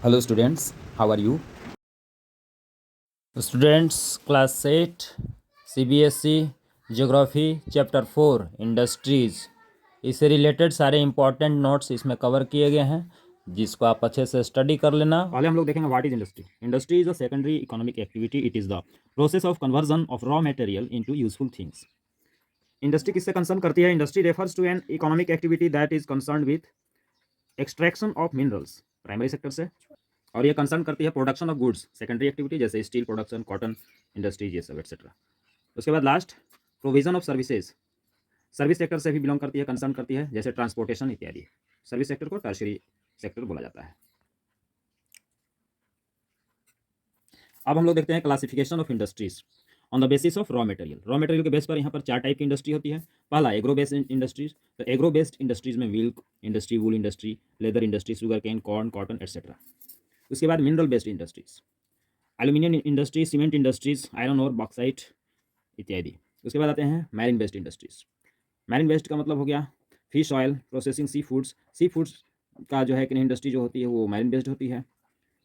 Hello students, how are you? Students, class 8, CBSE, Geography, Chapter 4, Industries, इससे related सारे important notes इसमें cover किए गए हैं जिसको आप अच्छे से स्टडी कर लेना। पहले हम लोग देखेंगे what is industry. Industry is a secondary economic activity. It is the process of conversion of raw material into useful things. Industry किससे कंसर्न करती है? Industry refers to an economic activity that is concern with extraction of minerals, primary sector से, और ये concern करती है production of goods, secondary activity, जैसे steel production, cotton industries, ये सब एक्सेट्रा। उसके बाद last provision of services, service sector से भी बिलोंग करती है, कंसर्न करती है, जैसे ट्रांसपोर्टेशन इत्यादि। सर्विस सेक्टर को टर्शियरी सेक्टर बोला जाता है। अब हम लोग देखते हैं classification of industries on the basis of raw material. Raw material के बेस पर यहाँ पर 4 टाइप की इंडस्ट्री होती है। पहला एग्रो बेस्ड इंडस्ट्रीज। तो एग्रो बेस्ड इंडस्ट्रीज में milk industry, wool industry, leather industry, sugar cane, corn, cotton etcetera. उसके बाद mineral based industries, aluminium industry, cement industries, iron और बॉक्साइट इत्यादि। उसके बाद आते हैं marine based industries. Marine based का मतलब हो गया fish oil processing, sea foods. Sea foods का जो है कि इंडस्ट्री जो होती है वो मैरिन बेस्ड होती है।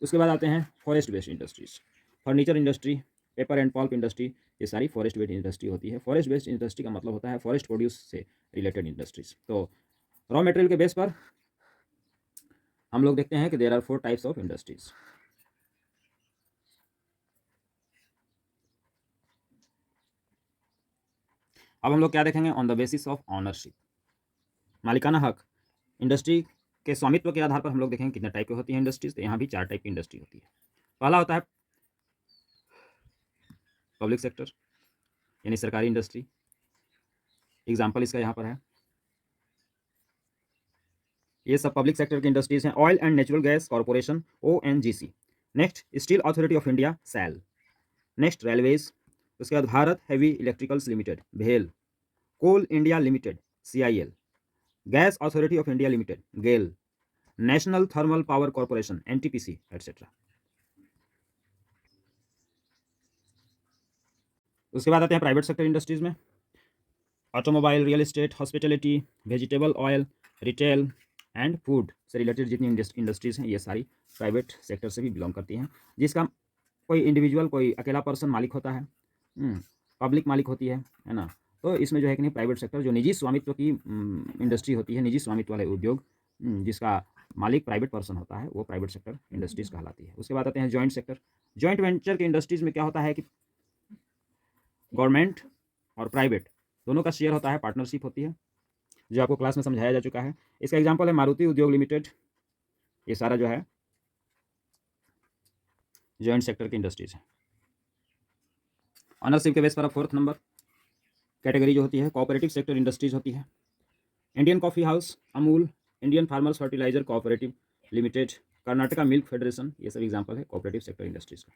उसके बाद आते हैं forest based industries, furniture industry, paper and pulp industry, ये सारी फॉरेस्ट बेस्ड इंडस्ट्री होती है। फॉरेस्ट बेस्ड इंडस्ट्री का मतलब होता है फॉरेस्ट प्रोड्यूस से रिलेटेड इंडस्ट्रीज। तो रॉ मटेरियल के बेस पर हम लोग देखते हैं कि there are 4 types of industries. अब हम लोग क्या देखेंगे? On the basis of ownership, मालिकाना हक। इंडस्ट्री के स्वामित्व के आधार पर हम लोग देखेंगे कितने टाइप की होती है इंडस्ट्रीज। तो यहाँ भी 4 टाइप की इंडस्ट्री होती है। पहला होता है पब्लिक सेक्टर, यानी सरकारी इंडस्ट्री। एग्जाम्पल इसका यहाँ पर है, ये सब पब्लिक सेक्टर की इंडस्ट्रीज हैं। Oil and natural gas corporation, ONGC। Next steel authority of India, SAL। Next railways. उसके बाद भारत हैवी इलेक्ट्रिकल्स लिमिटेड, भेल। Coal India limited, CIL। Gas authority of India limited, GAIL. National thermal power corporation, NTPC etcetera. उसके बाद आते हैं private sector industries में, automobile, real estate, hospitality, vegetable oil, retail and food से related जितनी industries हैं ये सारी प्राइवेट सेक्टर से भी बिलोंग करती हैं, जिसका कोई इंडिविजुअल, कोई अकेला पर्सन मालिक होता है, पब्लिक मालिक होती है ना। तो इसमें जो है कि नहीं प्राइवेट सेक्टर, जो निजी स्वामित्व की इंडस्ट्री होती है, निजी स्वामित्व वाले उद्योग, जिसका मालिक प्राइवेट पर्सन होता है, वो प्राइवेट सेक्टर इंडस्ट्रीज कहलाती है। उसके बाद आते हैं जॉइंट सेक्टर। जॉइंट वेंचर के इंडस्ट्रीज में क्या होता है कि गवर्नमेंट और प्राइवेट दोनों का शेयर होता है, पार्टनरशिप होती है, जो आपको क्लास में समझाया जा चुका है। इसका एग्जांपल है मारुति उद्योग लिमिटेड। ये सारा जो है जॉइंट सेक्टर की इंडस्ट्रीज है। ऑनरशिप के बेस पर 4th नंबर कैटेगरी जो होती है कोऑपरेटिव सेक्टर इंडस्ट्रीज होती है। Indian coffee house, Amul, Indian farmers fertiliser cooperative limited, Karnataka milk federation, ये सब एग्जाम्पल है कोऑपरेटिव सेक्टर इंडस्ट्रीज का।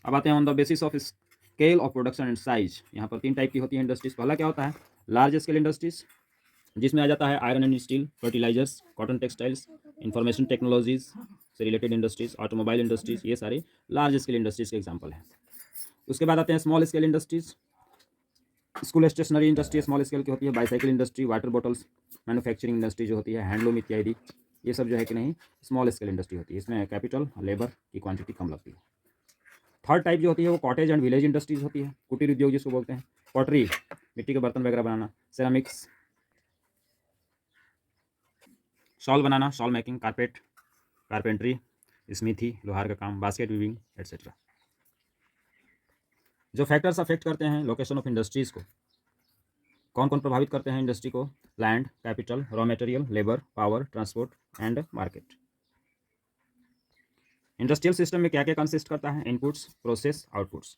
अब आते हैं on the basis of scale of production and size. यहाँ पर 3 टाइप की होती है इंडस्ट्रीज। पहला क्या होता है? लार्ज स्केल इंडस्ट्रीज, जिसमें आ जाता है iron and steel, fertilisers, cotton textiles, information technologies से रिलेटेड इंडस्ट्रीज, ऑटोमोबाइल इंडस्ट्रीज, ये सारे लार्ज स्केल इंडस्ट्रीज के एग्जाम्पल हैं। उसके बाद आते हैं small scale industries. School stationery industry small scale की होती है। Bicycle industry, water bottles manufacturing industry जो होती है, हैंडलूम इत्यादि, ये सब जो है कि नहीं स्मॉल स्केल इंडस्ट्री होती है। इसमें कैपिटल, लेबर की क्वांटिटी कम लगती है। थर्ड टाइप जो होती है वो कॉटेज एंड विलेज इंडस्ट्रीज होती है, कुटीर उद्योग जिसको बोलते हैं। पॉटरी, मिट्टी के बर्तन वगैरह बनाना, सेरामिक्स, शॉल बनाना, shawl making, carpet, carpentry, smithy, लोहार का काम, बास्केट वीविंग एटसेट्रा। जो फैक्टर्स अफेक्ट करते हैं लोकेशन ऑफ इंडस्ट्रीज को, कौन कौन प्रभावित करते हैं इंडस्ट्री को? Land, capital, raw material, labour, power, transport and market. Industrial system में क्या क्या कंसिस्ट करता है? Inputs, process, outputs.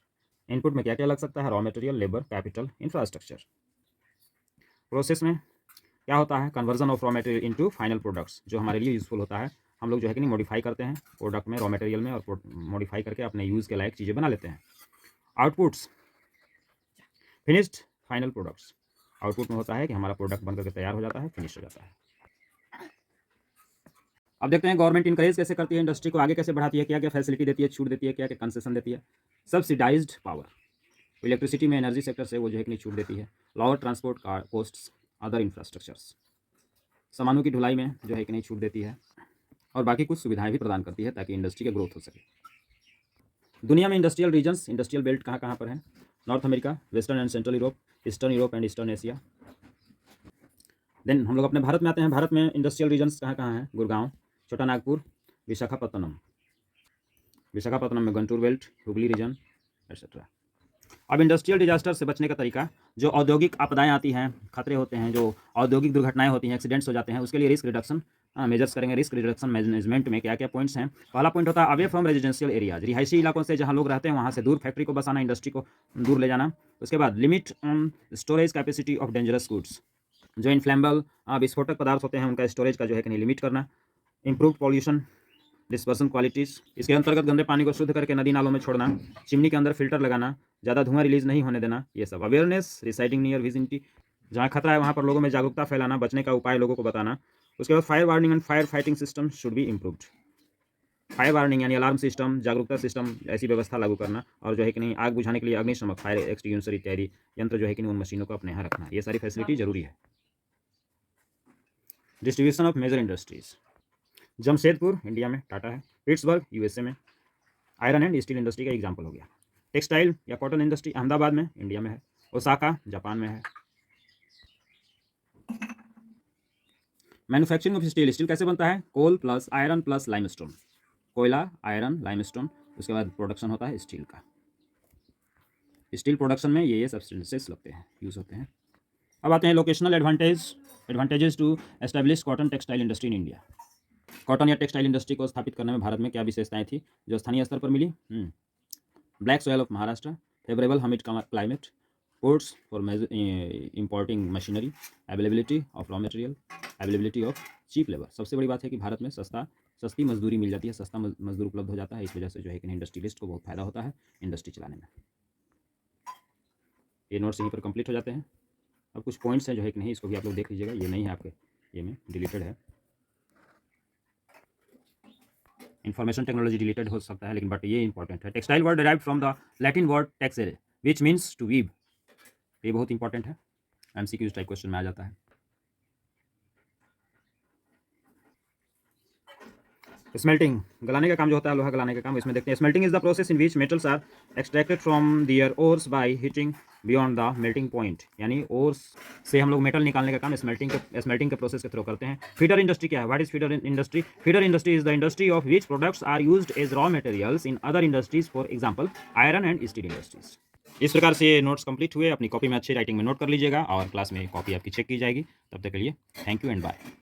इनपुट में क्या क्या लग सकता है? Raw material, labour, capital, infrastructure. Process में क्या होता है? Conversion of raw material into final products, जो हमारे लिए यूजफुल होता है। हम लोग जो है कि नहीं मॉडिफाई करते हैं प्रोडक्ट में, रॉ मटेरियल में, और मॉडिफाई करके अपने यूज़ के लायक चीज़ें बना लेते हैं। Outputs, finished final products. Output में होता है कि हमारा प्रोडक्ट बनकर के तैयार हो जाता है, फिनिश हो जाता है। अब देखते हैं गवर्नमेंट इंकरेज कैसे करती है इंडस्ट्री को, आगे कैसे बढ़ाती है, क्या क्या फैसिलिटी देती है, छूट देती है, क्या क्या कंसेशन देती है। सब्सिडाइज्ड पावर, इलेक्ट्रिसिटी में एनर्जी सेक्टर से वो जो है कि नहीं छूट देती है। Lower transport costs, other infrastructures, सामानों की ढुलाई में जो है कि नहीं छूट देती है। और बाकी कुछ सुविधाएं भी प्रदान करती है ताकि इंडस्ट्री का ग्रोथ हो सके। दुनिया में इंडस्ट्रियल रीजन्स, इंडस्ट्रियल बेल्ट कहाँ कहाँ पर हैं? North America, western and central Europe, eastern Europe and eastern Asia. Then हम लोग अपने भारत में आते हैं। भारत में इंडस्ट्रियल रीजन्स कहाँ कहाँ हैं? गुड़गांव, छोटा नागपुर, विशाखापत्तनम। विशाखापत्तनम में Guntur belt, Hooghly region etcetera. अब इंडस्ट्रियल डिजास्टर से बचने का तरीका, जो औद्योगिक आपदाएं आती हैं, खतरे होते हैं, जो औद्योगिक दुर्घटनाएं होती हैं, एक्सीडेंट्स हो जाते हैं, उसके लिए रिस्क रिडक्शन मेजर्स करेंगे। रिस्क रिडक्शन मैनेजमेंट में क्या क्या पॉइंट्स हैं? पहला पॉइंट होता है अवे फ्रॉम रेजिडेंशियल एरियाज, रिहायशी इलाकों से जहां लोग रहते हैं वहां से दूर फैक्ट्री को बसाना, इंडस्ट्री को दूर ले जाना। उसके बाद limit storage capacity of dangerous goods, जो इन्फ्लेमेबल विस्फोटक पदार्थ होते हैं उनका स्टोरेज का जो है कि नहीं लिमिट करना। इम्प्रूव पॉल्यूशन डिस्पर्सन क्वालिटीज़, इसके अंतर्गत गंदे पानी को शुद्ध करके नदी नालों में छोड़ना, चिमनी के अंदर फिल्टर लगाना, ज़्यादा धुआं रिलीज नहीं होने देना, ये सब। अवेयरनेस रिसाइडिंग नियर विजिनिटी, जहाँ खतरा है वहाँ पर लोगों में जागरूकता फैलाना, बचने का उपाय लोगों को बताना। उसके बाद fire warning and fire fighting system should be improved. Fire warning यानी अलार्म सिस्टम, जागरूकता सिस्टम, ऐसी व्यवस्था लागू करना। और जो है कि नहीं आग बुझाने के लिए अग्निशमक, फायर एक्सटिंग्विशर इत्यादि यंत्र जो है कि नहीं उन मशीनों को अपने यहाँ रखना, ये सारी फैसिलिटी जरूरी है। Distribution of major industries, Jamshedpur India में टाटा है, पिट्सबर्ग यूएसए में आयरन एंड स्टील इंडस्ट्री का एग्जाम्पल हो गया। टेक्सटाइल या कॉटन इंडस्ट्री अहमदाबाद में इंडिया में है, ओसाका जापान में है। मैन्युफैक्चरिंग ऑफ स्टील, स्टील कैसे बनता है? कोल प्लस आयरन प्लस लाइमस्टोन, कोयला आयरन लाइमस्टोन, उसके बाद प्रोडक्शन होता है स्टील का। स्टील प्रोडक्शन में ये सब्सटेंसेस लगते हैं, यूज़ होते हैं। अब आते हैं locational advantages to establish cotton textile industry in India. Cotton या टेक्सटाइल इंडस्ट्री को स्थापित करने में भारत में क्या विशेषताएं थी जो स्थानीय स्तर पर मिली? Black soil of Maharashtra, favourable humid climate, ports for importing machinery, availability of raw material, availability of cheap labour. सबसे बड़ी बात है कि भारत में सस्ती मजदूरी मिल जाती है, सस्ता मजदूर उपलब्ध हो जाता है। इस वजह से जो है कि इंडस्ट्रियलिस्ट को बहुत फायदा होता है इंडस्ट्री चलाने में। ये नोट्स यहीं पर कंप्लीट हो जाते हैं। अब कुछ पॉइंट्स हैं जो है कि नहीं, इसको भी आप लोग देख लीजिएगा, ये नहीं है आपके ये में डिलीटेड है। इन्फॉर्मेशन टेक्नोलॉजी डिलीटेड हो सकता है लेकिन बट ये इंपॉर्टेंट है। Textile word derived from the Latin word texere which means to weave, ये बहुत इंपॉर्टेंट है, एमसीक्यूज टाइप क्वेश्चन में आ जाता है। स्मेल्टिंग, गलाने का काम जो होता है, लोहा गलाने का काम, इसमें देखते हैं। Smelting is the process in which metals are extracted from their ores by heating beyond the melting point, यानी ओर्स से हम लोग मेटल निकालने का काम स्मेल्टिंग के प्रोसेस के थ्रू करते हैं। फीडर इंडस्ट्री क्या है? What is feeder industry? Feeder industry is the industry of which products are used as raw materials in other industries, for example iron and steel industries. इस प्रकार से ये नोट्स कंप्लीट हुए। अपनी कॉपी में अच्छी राइटिंग में नोट कर लीजिएगा और क्लास में कॉपी आपकी चेक की जाएगी। तब तक के लिए थैंक यू एंड बाय।